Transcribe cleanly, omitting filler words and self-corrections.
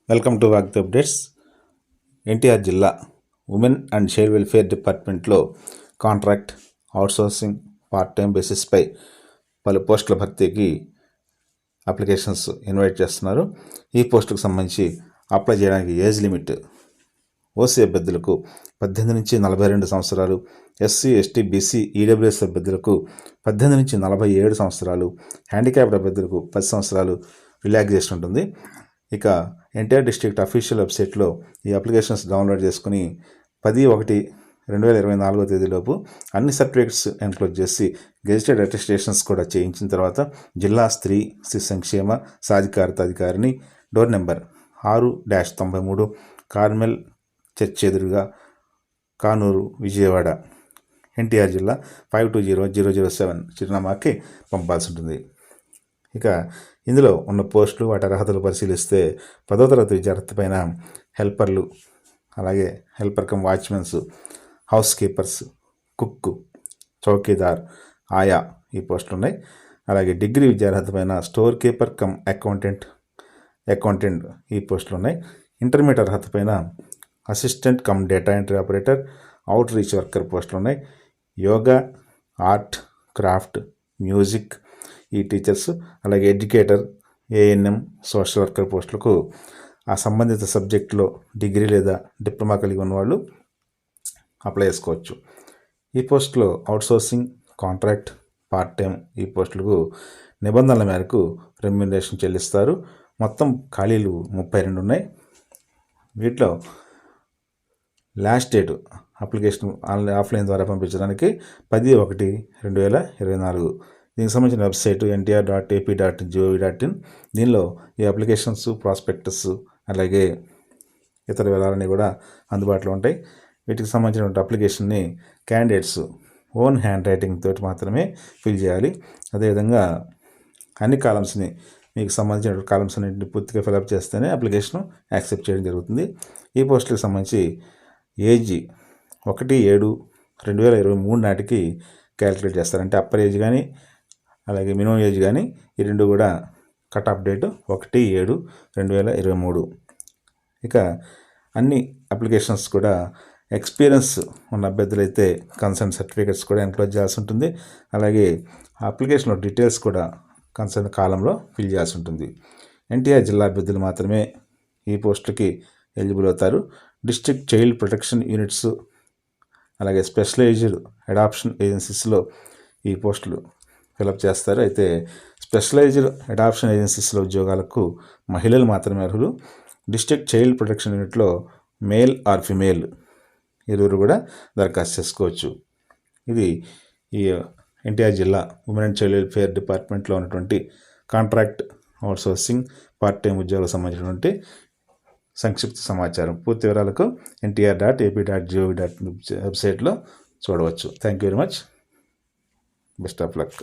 Welcome to వాగ్ది updates. NTR జిల్లా women and child welfare డిపార్ట్మెంట్లో కాంట్రాక్ట్, అవుట్సోర్సింగ్, పార్ట్ టైం బేసిస్పై పలు పోస్టుల భర్తీకి అప్లికేషన్స్ ఇన్వైట్ చేస్తున్నారు. ఈ పోస్టులకు సంబంధించి అప్లై చేయడానికి ఏజ్ లిమిట్ ఓసీ అభ్యర్థులకు 18 నుంచి 42 సంవత్సరాలు, ఎస్సీ, ఎస్టీ, బీసీ, ఈడబ్ల్యూఎస్ అభ్యర్థులకు 18 నుంచి 47 సంవత్సరాలు, హ్యాండిక్యాప్డ్ అభ్యర్థులకు 10 సంవత్సరాలు రిలాక్సేషన్ ఉంటుంది. ఇక ఎన్టీఆర్ డిస్ట్రిక్ట్ అఫీషియల్ వెబ్సైట్లో ఈ అప్లికేషన్స్ డౌన్లోడ్ చేసుకుని 10/1/2024 తేదీలోపు అన్ని సర్టిఫికేట్స్ ఎన్క్లోజ్ చేసి గెజిటెడ్ అటెస్టేషన్స్ కూడా చేయించిన తర్వాత జిల్లా స్త్రీ శిశు సంక్షేమ సాధికారత అధికారిని డోర్ నెంబర్ 6-93 కార్మెల్ చర్చ్ ఎదురుగా కానూరు, విజయవాడ, ఎన్టీఆర్ జిల్లా 520007 చిరునామాకి పంపాల్సి ఉంటుంది. ఇక ఇందులో ఉన్న పోస్టులు, వాటి అర్హతలు పరిశీలిస్తే 10వ తరగతి విద్యార్థి పైన హెల్పర్లు, అలాగే helper cum watchmens, house keepers, cook, chowkidar, ఆయా ఈ పోస్టులు ఉన్నాయి. అలాగే డిగ్రీ విద్యార్హత పైన స్టోర్ కీపర్ కమ్ అకౌంటెంట్ ఈ పోస్టులు ఉన్నాయి. ఇంటర్మీడియట్ అర్హత పైన assistant cum data entry operator, out reach worker పోస్టులు ఉన్నాయి. యోగా, ఆర్ట్, క్రాఫ్ట్, మ్యూజిక్ ఈ టీచర్స్, అలాగే ఎడ్యుకేటర్, ఏఎన్ఎం, సోషల్ వర్కర్ పోస్టులకు ఆ సంబంధిత సబ్జెక్టులో డిగ్రీ లేదా డిప్లొమా కలిగి ఉన్నవాళ్ళు అప్లై చేసుకోవచ్చు. ఈ పోస్టులో అవుట్సోర్సింగ్, కాంట్రాక్ట్, పార్ట్ టైం ఈ పోస్టులకు నిబంధనల మేరకు రెమ్యునరేషన్ చెల్లిస్తారు. మొత్తం ఖాళీలు 32 ఉన్నాయి. వీటిలో లాస్ట్ డేట్ అప్లికేషన్ ఆఫ్లైన్ ద్వారా పంపించడానికి 10/1/2024. దీనికి సంబంధించిన వెబ్సైట్ ntr.ap.gov.in. దీనిలో ఈ అప్లికేషన్స్, ప్రాస్పెక్టస్, అలాగే ఇతర వివరాలన్నీ కూడా అందుబాటులో ఉంటాయి. వీటికి సంబంధించిన అప్లికేషన్ని క్యాండిడేట్స్ ఓన్ హ్యాండ్ రైటింగ్ తోటి మాత్రమే ఫిల్ చేయాలి. అదేవిధంగా అన్ని కాలమ్స్ని, మీకు సంబంధించిన కాలమ్స్ అన్నింటిని పూర్తిగా ఫిలప్ చేస్తేనే అప్లికేషన్ యాక్సెప్ట్ చేయడం జరుగుతుంది. ఈ పోస్టులకు సంబంధించి ఏజ్ 1/7/2023 నాటికి క్యాలిక్యులేట్ చేస్తారు. అంటే అప్పర్ ఏజ్ కానీ అలాగే మినిమం ఏజ్ కానీ ఈ రెండు కూడా కట్ ఆఫ్ డేట్ 1/7/2023. ఇక అన్ని అప్లికేషన్స్ కూడా ఎక్స్పీరియన్స్ ఉన్న అభ్యర్థులైతే కన్సర్న్ సర్టిఫికేట్స్ కూడా ఎన్క్లోజ్ చేయాల్సి ఉంటుంది. అలాగే ఆ అప్లికేషన్లో డీటెయిల్స్ కూడా కన్సర్న్ కాలంలో ఫిల్ చేయాల్సి ఉంటుంది. ఎన్టీఆర్ జిల్లా అభ్యర్థులు మాత్రమే ఈ పోస్టులకి ఎలిజిబుల్ అవుతారు. డిస్ట్రిక్ట్ చైల్డ్ ప్రొటెక్షన్ యూనిట్స్, అలాగే స్పెషలైజ్డ్ అడాప్షన్ ఏజెన్సీస్లో ఈ పోస్టులు ఫిలప్ చేస్తారు. అయితే స్పెషలైజ్డ్ అడాప్షన్ ఏజెన్సీస్లో ఉద్యోగాలకు మహిళలు మాత్రమే అర్హులు. డిస్ట్రిక్ట్ చైల్డ్ ప్రొటెక్షన్ యూనిట్లో మేల్ ఆర్ ఫిమేల్ ఇరువురు కూడా దరఖాస్తు చేసుకోవచ్చు. ఇది ఈ ఎన్టీఆర్ జిల్లా ఉమెన్ అండ్ చైల్డ్ వెల్ఫేర్ డిపార్ట్మెంట్లో ఉన్నటువంటి కాంట్రాక్ట్, అవుట్సోర్సింగ్, పార్ట్ టైం ఉద్యోగాలకు సంబంధించినటువంటి సంక్షిప్త సమాచారం. పూర్తి వివరాలకు ntr.ap.gov.in వెబ్సైట్లో చూడవచ్చు. Thank you very much. Best of luck.